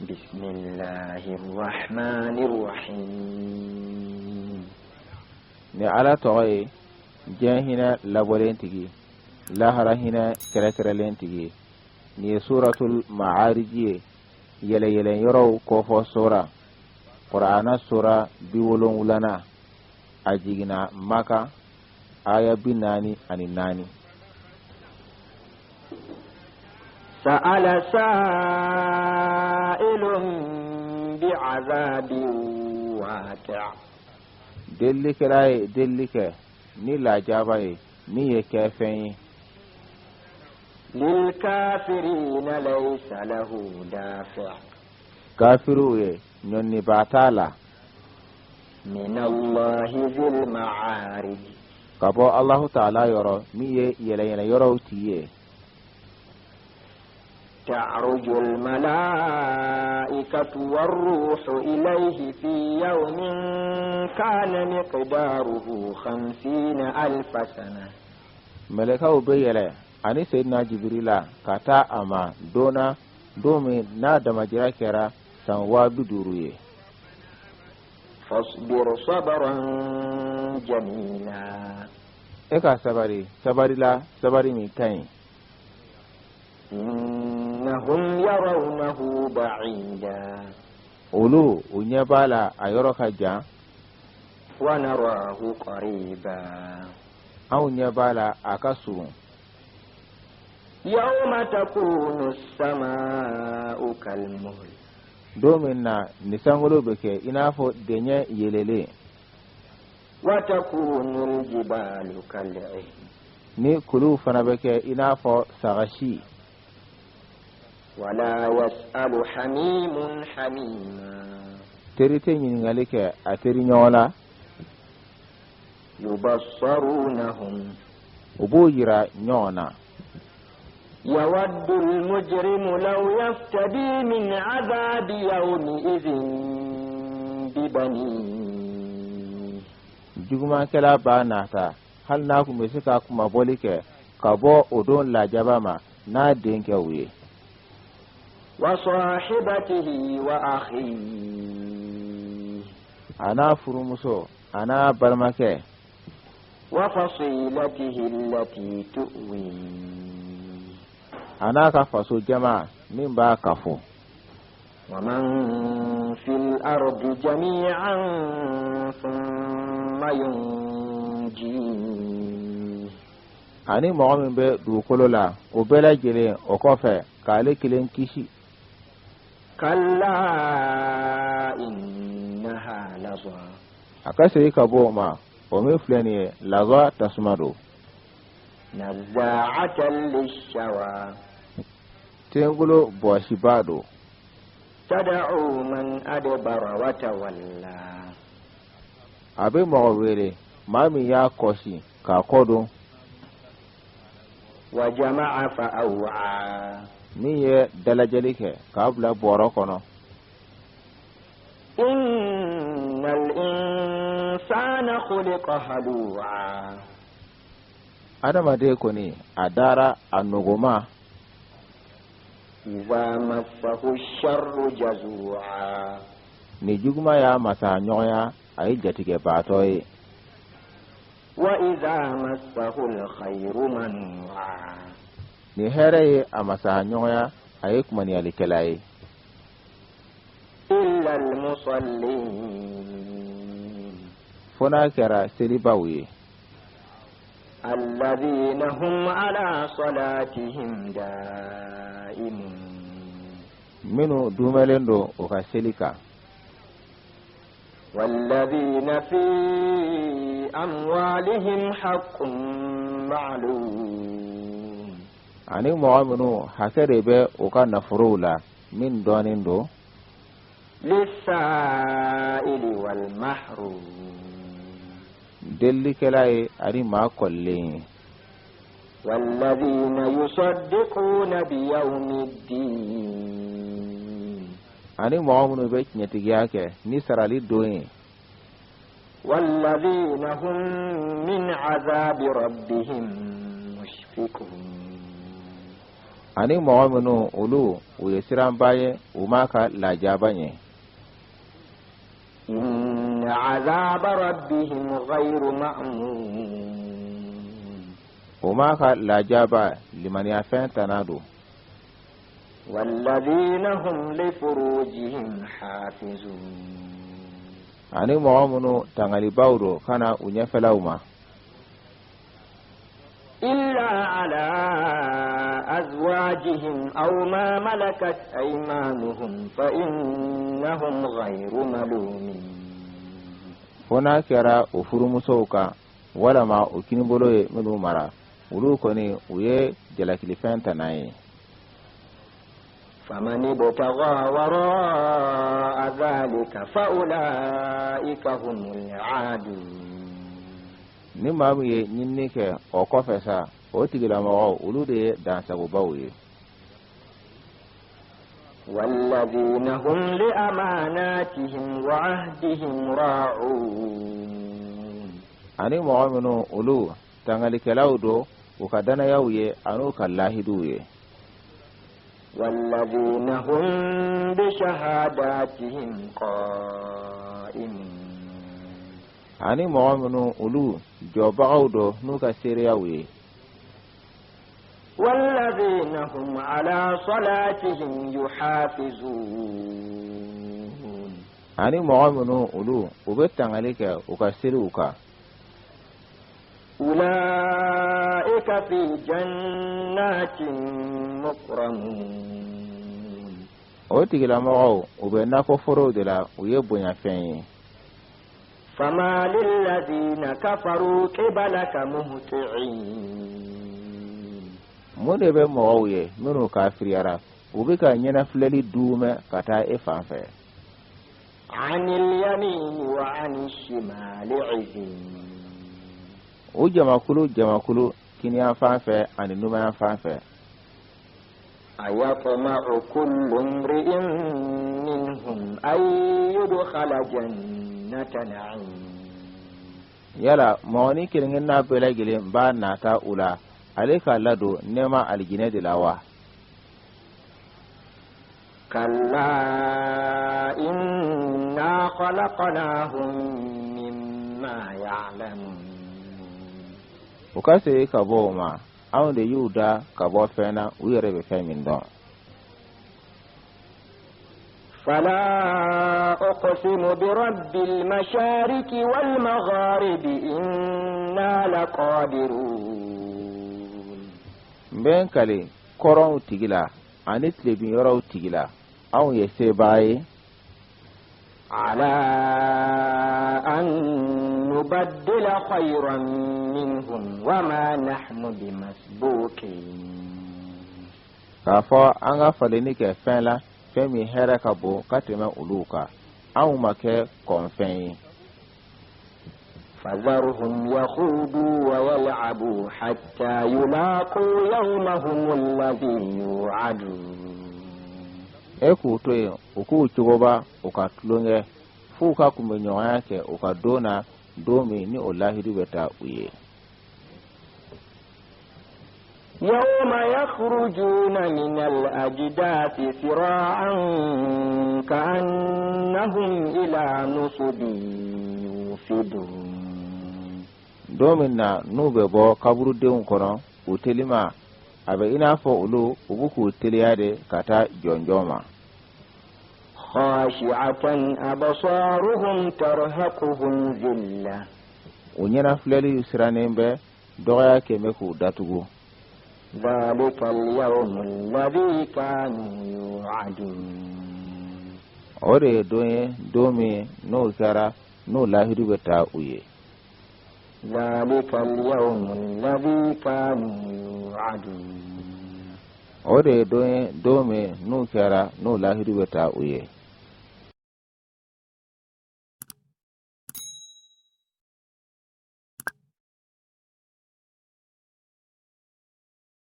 Bismillahirrahmanirrahim. Ne ala toye jahina labolentigi lahara hina kerekerelentigi ni suratul ma'arij yele yoro ko fo sura qur'ana sura biwolon ulana ajigina maka aya binani ani nani. Sa'ala sa'ilun bi'azabin waqi'. Delike ni lajabaye ni ye kefen lil kafirina laysa lahu dafi'. Kafiru ye nyonni batala min Allahi zil ma'arij. Kabo Allahu ta'ala yoro mi ye yele yoro tiye. تعرج الملائكة والروح إليه في يوم كان مقداره 50,000 سنة. ملكه بيلا أني سيدنا جبريل كتا أما دومي نادم جراكرا سنوا بدوروي. فاصبر صبرا جميلا. إكا سبري من كاين. إنهم يرونه بعيدا. أولو ونيبالا أيروكا جا. ونراه قريبا. أو نيبالا أكسو. يوم تكون السماء كالمهل. دومنا نسانغلو بكي إنافو دنيا يليلي. وتكون الجبال كالعهن. ni kulu fana beke inafo sagashi. ولا يسأل حميم حميما. Terite nyingali ke ateri nyola. يبصرونهم. Ubujira nyona. يود المجرم لو يفتدي من عذاب يومئذ ببنيه. Juguma kela ba nata hal na ku mesika kuma bolike kabo odon la jabama na denke uye. وصاحبته وأخيه. Ana furumuso ana barmake. وفصيلته التي تؤويه. Ana ka faso jama min ba kafo. ومن في الأرض جميعا ثم ينجيه. Ani mɔgɔ min bɛ dugukolo la o bɛɛ lajɛlen o kɔfɛ k'ale kelen kisi. كلا إنها لظى. A ka segin ka bɔ o ma o min filɛ nin ye lazwa tasuma don. نزاعة للشوى. Tenkolo bɔsiba don. تدعو من أدبر وتولى. A bɛ mɔgɔ wele maa min y'a kɔsi k'a kɔ don. وجمع فأوعى. Min ye dalajɛli kɛ k'a bila bɔrɔ kɔnɔ. إن الإنسان خلق هلوعا. Adamaden kɔni a dara a nɔgɔma. إذا مسه الشر جزوعا. Ni juguma y'a masa ɲɔgɔnya a ye jatigɛ baatɔ ye. وإذا مسه الخير منوعا. Ni hɛrɛ ye a masa ɲɔgɔnya a ye kumaniyalikɛla ye. إلا المصلين. Fo n'a kɛra selibaw ye. الذين هم على صلاتهم دائمون. Minnu dumelen don o ka seli kan. والذين في أموالهم حق معلوم. Ani mɔgɔ minnu hakɛ de bɛ o ka nafolow la min dɔɔnin don. للسائل والمحروم. Delikɛla ye ani maa kɔlilen ye. والذين يصدقون بيوم الدين. Ani mɔgɔ minnu bɛ tiɲɛtigiya kɛ ni sarali don ye. والذين هم من عذاب ربهم مشفقون. ani mu'minu ulu uyesiran baye umaka lajabanye إن عذاب ربهم غير مأمون umaka lajaba liman yafen tanadu والذين هم لفروجهم حافظون ani mu'minu tangali bawdo kana unyefelauma إلا على أزواجهم أو ما ملكت أيمانهم فإنهم غير ملومين fona kera ufuru musoka wala ma ukini boloye melu mara ulu koni uye jalakili fenta nae فمن ابتغى وراء ذلك فأولئك هم العادون ni mamu ye nyinni ke o kofesa o tigila mo ulu de dansa go bawye والذين هم لأماناتهم وعهدهم راعون ani mu'minu ulu tangali kelawdo ukadana yawye anu kallahiduye والذين هم بشهاداتهم قائمون ani mu'minu ulu jobawdo nuka siriyawye والذين هم على صلاتهم يحافظون ani mu'minu ulu ubetangalike ukasiruka أولئك في جنات مكرمون o tigila mo ubena ko foro de la uyebunya fen فما للذين كفروا قبلك مهطعين mode be moye minu kafiriyara ubika nyena fleli dume kata efanfe عن اليمين وعن الشمال عزين o jamakulu kini afanfe ani numa afanfe أيطمع كل امرئ منهم أن يدخل جنة نعيم yala mawani kiringin na bela gilin ba na ta ula alika lado nema aljine de lawa كلا إنا خلقناهم مما يعلمون ukase kabo ma awde yuda kabo fena uyere be femin don فلا أقسم برب المشارق والمغارب إنا لقادرون ben kale koron tigila anit le bi yoro tigila aw yese baye على أن نبدل خيرا منهم وما نحن بمسبوقين kafo anga faleni ke fenla femi hera kabo katema uluka aw make konfen فذرهم يخوضوا ويلعبوا حتى يلاقوا يومهم الذي يوعدون eku to uku chugoba ukatlonge fuka kumenyo yake ukadona domi ni olahidu beta uye يوم يخرجون من الأجداث سراعا كأنهم إلى نصب يوفدون domin na nube bo kaburu deun kono utelima abe ina fo ulu ubuku teliyade kata jonjoma خاشعة أبصارهم ترهقهم ذلة unyena fleli yusiranembe doya kemeku datugu ذلك اليوم الذي كانوا يوعدون ore domi no kara no lahidu beta uye ذلك اليوم الذي كانوا يوعدون ore domi no kara no lahidu beta uye